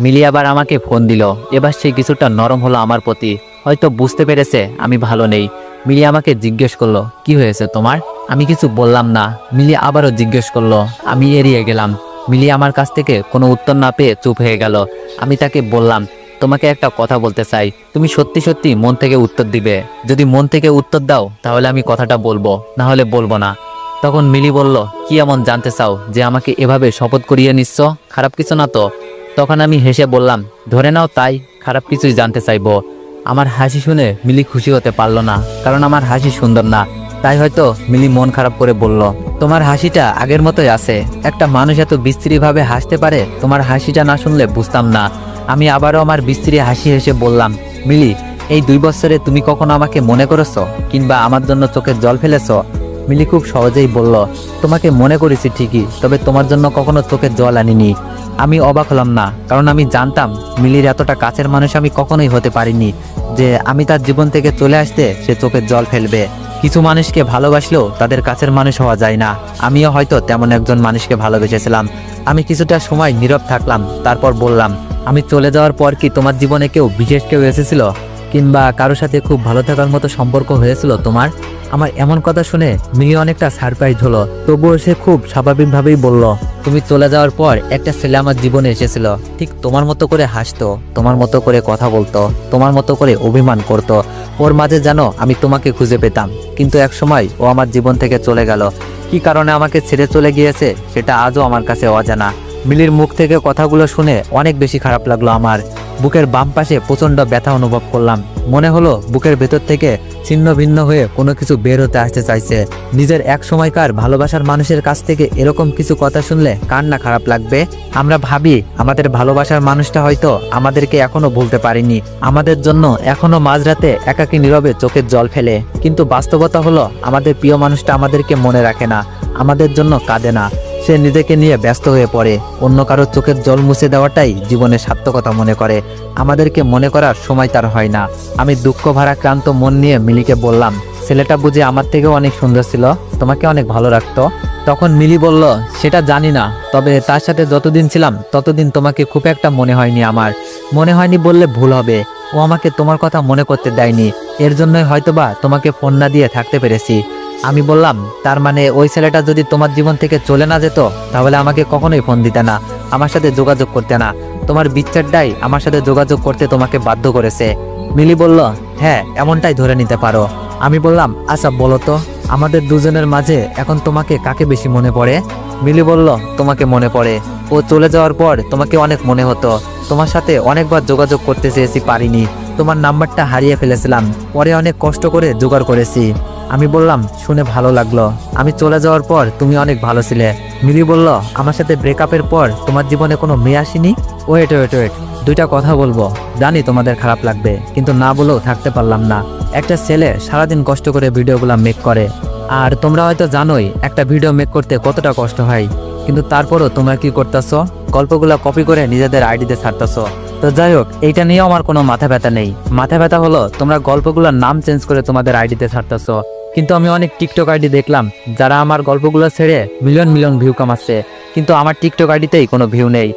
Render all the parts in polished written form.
মিলি আবার আমাকে ফোন দিল। এবার সে কিছুটা নরম হলো আমার প্রতি, হয়তো বুঝতে পেরেছে আমি ভালো নেই। মিলি আমাকে জিজ্ঞেস করলো, কি হয়েছে তোমার? আমি কিছু বললাম না। মিলি আবারও জিজ্ঞেস করলো, আমি এড়িয়ে গেলাম। মিলি আমার কাছ থেকে কোনো উত্তর না পেয়ে চুপ হয়ে গেল। আমি তাকে বললাম, তোমাকে একটা কথা বলতে চাই, তুমি সত্যি সত্যি মন থেকে উত্তর দিবে। যদি মন থেকে উত্তর দাও তাহলে আমি কথাটা বলবো, না হলে বলবো না। তখন মিলি বলল, কি এমন জানতে চাও যে আমাকে এভাবে শপথ করিয়ে নিচ্ছ? খারাপ কিছু না তো? তখন আমি হেসে বললাম, ধরে নাও তাই, খারাপ কিছুই জানতে চাইবো। আমার হাসি শুনে মিলি খুশি হতে পারলো না, কারণ আমার হাসি সুন্দর না। তাই হয়তো মিলি মন খারাপ করে বলল, তোমার হাসিটা আগের মতোই আছে। একটা মানুষ এত বিস্তৃতভাবে হাসতে পারে, তোমার হাসিটা না শুনলে বুঝতাম না। আমি আবারও আমার বিস্তৃত হাসি হেসে বললাম, মিলি, এই 2 বছরে তুমি কখনো আমাকে মনে করেছো কিংবা আমার জন্য চোখের জল ফেলেছো? মিলি খুব সহজেই বলল, তোমাকে মনে করেছি ঠিকই, তবে তোমার জন্য কখনো চোখের জল আনিনি। আমি অবাক হলাম না, কারণ আমি জানতাম মিলির এতটা কাছের মানুষ আমি কখনোই হতে পারিনি যে আমি তার জীবন থেকে চলে আসতে সে চোখের জল ফেলবে। কিছু মানুষকে ভালোবাসলেও তাদের কাছের মানুষ হওয়া যায় না। আমিও হয়তো তেমন একজন মানুষকে ভালোবেসেছিলাম। আমি কিছুটা সময় নীরব থাকলাম, তারপর বললাম, আমি চলে যাওয়ার পর কি তোমার জীবনে কেউ বিশেষ কেউ এসেছিল কিংবা কারোর সাথে খুব ভালো থাকার মতো সম্পর্ক হয়েছিল তোমার? আমার এমন কথা শুনে মিলি অনেকটা সারপ্রাইজ হলো, তবুও সে খুব স্বাভাবিকভাবেই বলল, তুমি চলে যাওয়ার পর একটা ছেলে আমার জীবনে এসেছিল, ঠিক তোমার মতো করে হাসতো, তোমার মতো করে কথা বলতো, তোমার মতো করে অভিমান করত। ওর মাঝে যেন আমি তোমাকে খুঁজে পেতাম, কিন্তু একসময় ও আমার জীবন থেকে চলে গেল। কি কারণে আমাকে ছেড়ে চলে গিয়েছে সেটা আজও আমার কাছে অজানা। মিলির মুখ থেকে কথাগুলো শুনে অনেক বেশি খারাপ লাগলো আমার। বুকের বাম পাশে প্রচণ্ড ব্যথা অনুভব করলাম। মনে হলো বুকের ভেতর থেকে ছিন্ন ভিন্ন হয়ে কোনো কিছু বের হতে আসতে চাইছে। নিজের এক সময়কার ভালোবাসার মানুষের কাছ থেকে এরকম কিছু কথা শুনলে কার না খারাপ লাগবে? আমরা ভাবি আমাদের ভালোবাসার মানুষটা হয়তো আমাদেরকে এখনো ভুলতে পারেনি, আমাদের জন্য এখনো মাঝরাতে একাকী নীরবে চোখের জল ফেলে। কিন্তু বাস্তবতা হলো আমাদের প্রিয় মানুষটা আমাদেরকে মনে রাখে না, আমাদের জন্য কাঁদে না। সে নিজেকে নিয়ে ব্যস্ত হয়ে পড়ে, অন্য কারো চোখের জল মুছে দেওয়াটাই জীবনের সার্থকতা মনে করে। আমাদেরকে মনে করার সময় তার হয় না। আমি দুঃখ ভারাক্রান্ত মন নিয়ে মিলিকে বললাম, ছেলেটা বুঝি আমার থেকেও অনেক সুন্দর ছিল, তোমাকে অনেক ভালো রাখতো? তখন মিলি বলল, সেটা জানি না, তবে তার সাথে যতদিন ছিলাম ততদিন তোমাকে খুব একটা মনে হয়নি। আমার মনে হয়নি বললে ভুল হবে, ও আমাকে তোমার কথা মনে করতে দেয়নি, এর জন্যই হয়তোবা তোমাকে ফোন না দিয়ে থাকতে পেরেছি। আমি বললাম, তার মানে ওই ছেলেটা যদি তোমার জীবন থেকে চলে না যেত তাহলে আমাকে কখনোই ফোন দিতে না, আমার সাথে যোগাযোগ করতে না, তোমার বিচ্ছেদটাই আমার সাথে যোগাযোগ করতে তোমাকে বাধ্য করেছে। মিলি বলল, হ্যাঁ, এমনটাই ধরে নিতে পারো। আমি বললাম, আচ্ছা বলো তো, আমাদের দুজনের মাঝে এখন তোমাকে কাকে বেশি মনে পড়ে? মিলি বলল, তোমাকে মনে পড়ে। ও চলে যাওয়ার পর তোমাকে অনেক মনে হতো, তোমার সাথে অনেকবার যোগাযোগ করতে চেয়েছি, পারিনি, তোমার নাম্বারটা হারিয়ে ফেলেছিলাম, পরে অনেক কষ্ট করে জোগাড় করেছি। আমি বললাম, শুনে ভালো লাগলো, আমি চলে যাওয়ার পর তুমি অনেক ভালো ছিলে। মিলি বলল, আমার সাথে ব্রেকআপের পর তোমার জীবনে কোনো মেয়ে আসেনি? ওয়েট, দুইটা কথা বলবো, জানি তোমাদের খারাপ লাগবে, কিন্তু না বলেও থাকতে পারলাম না। একটা ছেলে সারাদিন কষ্ট করে ভিডিওগুলো মেক করে, আর তোমরা হয়তো জানোই একটা ভিডিও মেক করতে কতটা কষ্ট হয়, কিন্তু তারপরও তোমরা কি করতেছো? গল্পগুলো কপি করে নিজেদের আইডিতে ছাড়তেছো। তো যাই হোক, এইটা নিয়েও আমার কোনো মাথা ব্যথা নেই। মাথা ব্যথা হলো তোমরা গল্পগুলোর নাম চেঞ্জ করে তোমাদের আইডিতে ছাড়তেছো। কিন্তু আমি অনেক টিকটক আইডি দেখলাম যারা আমার গল্পগুলো ছেড়ে মিলিয়ন মিলিয়ন ভিউ কামাচ্ছে, কিন্তু আমার টিকটক আইডিতেই কোনো ভিউ নেই।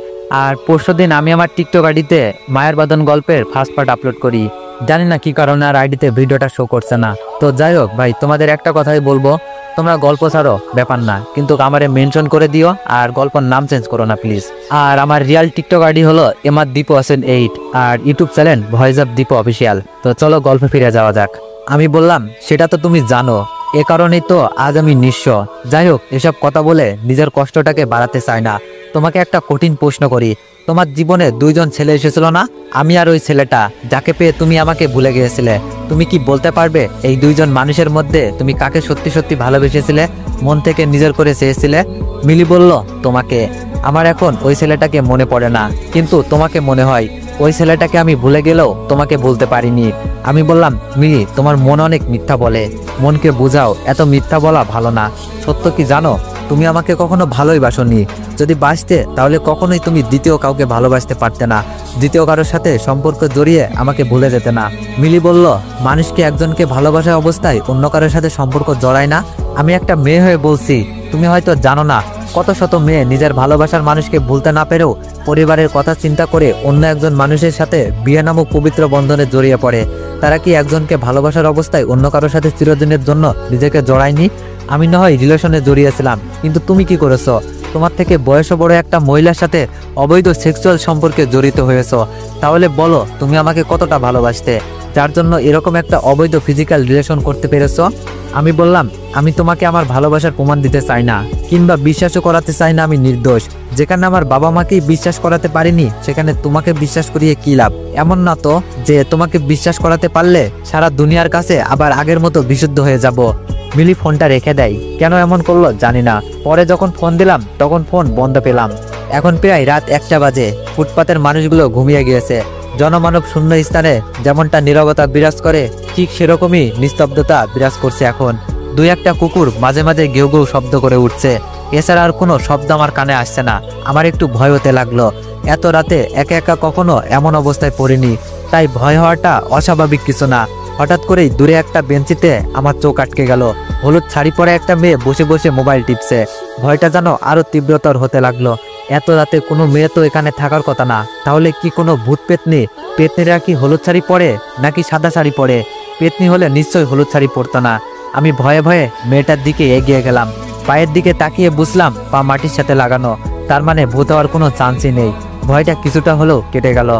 আর পরশুদিন আমি আমার টিকটক আইডিতে মায়ের বাঁধন গল্পের ফার্স্ট পার্ট আপলোড করি, জানি না কি কারণে আর আইডিতে ভিডিওটা শো করছে না। তো যাই হোক ভাই, তোমাদের একটা কথাই বলবো, তোমরা গল্প ছাড়ো ব্যাপার না, কিন্তু আমারে মেনশন করে দিও আর গল্পের নাম চেঞ্জ করো না প্লিজ। আর আমার রিয়াল টিকটক আইডি হলো MR Deepu8 আর YouTube channel voice of Deepu official. তো চলো গল্পে ফিরে যাওয়া যাক। আমি বললাম, সেটা তো তুমি জানো, এ কারণেই তো আজ আমি নিঃস্ব। যাই হোক, এসব কথা বলে নিজের কষ্টটাকে বাড়াতে চাই না। তোমাকে একটা কঠিন প্রশ্ন করি, তোমার জীবনে 2জন ছেলে এসেছিল না, আমি আর ওই ছেলেটা, যাকে পেয়ে তুমি আমাকে ভুলে গিয়েছিলে। তুমি কি বলতে পারবে এই 2জন মানুষের মধ্যে তুমি কাকে সত্যি সত্যি ভালোবেসেছিলে, মন থেকে নিজের করে চেয়েছিলে? মিলি বলল, তোমাকে। আমার এখন ওই ছেলেটাকে মনে পড়ে না, কিন্তু তোমাকে মনে হয়। ওই ছেলেটাকে আমি ভুলে গেলেও তোমাকে ভুলতে পারিনি। আমি বললাম, মিলি, তোমার মন অনেক মিথ্যা বলে, মনকে বোঝাও, এত মিথ্যা বলা ভালো না। সত্য কি জানো, তুমি আমাকে কখনো ভালোই বাসোনি। যদি বাসতে তাহলে কখনোই তুমি দ্বিতীয় কাউকে ভালোবাসতে পারতে না, দ্বিতীয় কারোর সাথে সম্পর্ক জড়িয়ে আমাকে ভুলে যেতে না। মিলি বলল, মানুষকে একজনকে ভালোবাসা অবস্থায় অন্য কারোর সাথে সম্পর্ক জড়ায় না। আমি একটা মেয়ে হয়ে বলছি, তুমি হয়তো জানো না কত শত মেয়ে নিজের ভালোবাসার মানুষকে ভুলতে না পেরেও পরিবারের কথা চিন্তা করে অন্য একজন মানুষের সাথে বিয়ে নামক পবিত্র বন্ধনে জড়িয়ে পড়ে। তারা কি একজনকে ভালোবাসার অবস্থায় অন্য কারোর সাথে চিরদিনের জন্য নিজেকে জড়ায়নি? আমি না হয় রিলেশনে জড়িয়েছিলাম, কিন্তু তুমি কি করেছো? তোমার থেকে বয়স বড় একটা মহিলার সাথে অবৈধ সেক্সুয়াল সম্পর্কে জড়িত হয়েছো। তাহলে বলো তুমি আমাকে কতটা ভালোবাসতে, যার জন্য এরকম একটা অবৈধ ফিজিক্যাল রিলেশন করতে পেরেছো? আমি বললাম, আমি তোমাকে আমার ভালোবাসার প্রমাণ দিতে চাই না, কিংবা বিশ্বাসও করাতে চাই না আমি নির্দোষ। যেখানে আমার বাবা মাকেই বিশ্বাস করাতে পারিনি, সেখানে তোমাকে বিশ্বাস করিয়ে কি লাভ? এমন না তো যে তোমাকে বিশ্বাস করাতে পারলে সারা দুনিয়ার কাছে আবার আগের মতো বিশুদ্ধ হয়ে যাব। মিলি ফোনটা রেখে দেয়। কেন এমন করলো জানি না। পরে যখন ফোন দিলাম তখন ফোন বন্ধ পেলাম। এখন প্রায় রাত 1টা বাজে। ফুটপাতের মানুষগুলো ঘুমিয়ে গিয়েছে। জনমানব শূন্য স্থানে যেমনটা নীরবতা বিরাজ করে, ঠিক সেরকমই নিস্তব্ধতা বিরাজ করছে এখন। দুই একটা কুকুর মাঝে মাঝে ঘেউ ঘেউ শব্দ করে উঠছে। এছাড়া আর কোনো শব্দ আমার কানে আসছে না। আমার একটু ভয় হতে লাগলো। এত রাতে একা একা কখনো এমন অবস্থায় পড়িনি, তাই ভয় হওয়াটা অস্বাভাবিক কিছু না। হঠাৎ করেই দূরে একটা বেঞ্চিতে আমার চোখ আটকে গেল। হলুদ শাড়ি পরে একটা মেয়ে বসে বসে মোবাইল টিপছে। ভয়টা যেন আরো তীব্রতর হতে লাগলো। এত রাতে কোনো মেয়ে তো এখানে থাকার কথা না। তাহলে কি কোনো ভূত পেতনি? পেতনিরা কি হলুদ শাড়ি পরে নাকি সাদা শাড়ি পরে? পেতনি হলে নিশ্চয়ই হলুদ শাড়ি পরতো না। আমি ভয়ে ভয়ে মেয়েটার দিকে এগিয়ে গেলাম। পায়ের দিকে তাকিয়ে বুঝলাম পা মাটির সাথে লাগানো। তার মানে ভূত হওয়ার কোনো চান্সই নেই। ভয়টা কিছুটা হলেও কেটে গেল।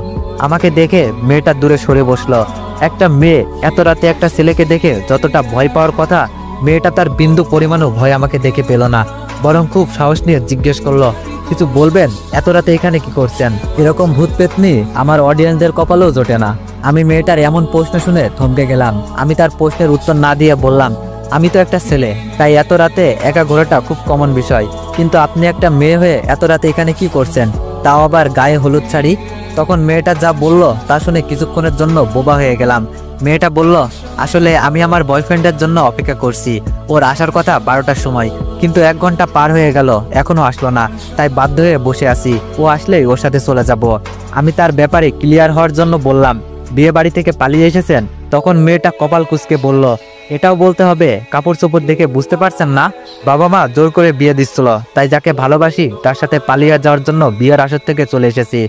আমাকে দেখে মেয়েটা দূরে সরে বসলো। একটা মেয়ে এত রাতে একটা ছেলেকে দেখে যতটা ভয় পাওয়ার কথা, মেয়েটা তার বিন্দু পরিমাণও ভয় আমাকে দেখে পেল না, বরং খুব সাহস নিয়ে জিজ্ঞেস করলো, কিছু বলবেন? এত রাতে এখানে কি করছেন? এরকম ভূত পেতনি আমার অডিয়েন্সদের কপালেও জোটে না। আমি মেয়েটার এমন প্রশ্ন শুনে থমকে গেলাম। আমি তার প্রশ্নের উত্তর না দিয়ে বললাম, আমি তো একটা ছেলে, তাই এত রাতে একা ঘোরাটা খুব কমন বিষয়। কিন্তু আপনি একটা মেয়ে হয়ে এত রাতে এখানে কি করছেন, তাও আবার গায়ে হলুদ শাড়ি? তখন মেয়েটা যা বলল তা শুনে কিছুক্ষণের জন্য বোবা হয়ে গেলাম। মেয়েটা বলল, আসলে আমি আমার বয়ফ্রেন্ডের জন্য অপেক্ষা করছি। ওর আসার কথা 12টার সময়, কিন্তু 1 ঘন্টা পার হয়ে গেল, এখনো আসলো না। তাই বাধ্য হয়ে বসে আছি। ও আসলেই ওর সাথে চলে যাব। আমি তার ব্যাপারে ক্লিয়ার হওয়ার জন্য বললাম, বিয়ে বাড়ি থেকে পালিয়ে এসেছেন? তখন মেয়েটা কপাল কুঁচকে বলল, এটাও বলতে হবে? কাপড় চোপড় দেখে বুঝতে পারছেন না? বাবা মা জোর করে বিয়ে দিচ্ছিল, তাই যাকে ভালোবাসি তার সাথে পালিয়ে যাওয়ার জন্য বিয়ের আসর থেকে চলে এসেছি।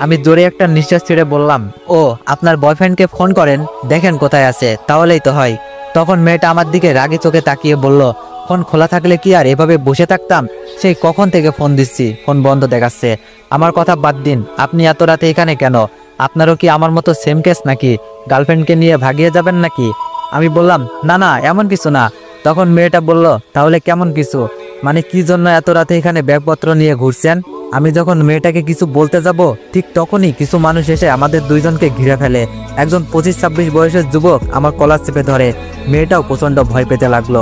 আমি জোরে একটা নিঃশ্বাস ছেড়ে বললাম, ও আপনার বয়ফ্রেন্ডকে ফোন করেন, দেখেন কোথায় আছে, তাহলেই তো হয়। তখন মেয়েটা আমার দিকে রাগি চোখে তাকিয়ে বলল, ফোন খোলা থাকলে কি আর এভাবে বসে থাকতাম? সেই কখন থেকে ফোন দিচ্ছি, ফোন বন্ধ দেখাচ্ছে। আমার কথা বাদ দিন, আপনি এত রাতে এখানে কেন? আপনারও কি আমার মতো সেম কেস নাকি? গার্লফ্রেন্ডকে নিয়ে ভাগিয়ে যাবেন নাকি? আমি বললাম, না না, এমন কিছু না। তখন মেয়েটা বলল, তাহলে কেমন কিছু? মানে কি জন্য এত রাতে এখানে ব্যাগপত্র নিয়ে ঘুরছেন? আমি যখন মেয়েটাকে কিছু বলতে যাব, ঠিক তখনই কিছু মানুষ এসে আমাদের দুইজনকে ঘিরে ফেলে। একজন 25-26 বয়সের যুবক আমার কলার চেপে ধরে। মেয়েটাও প্রচন্ড ভয় পেতে লাগলো।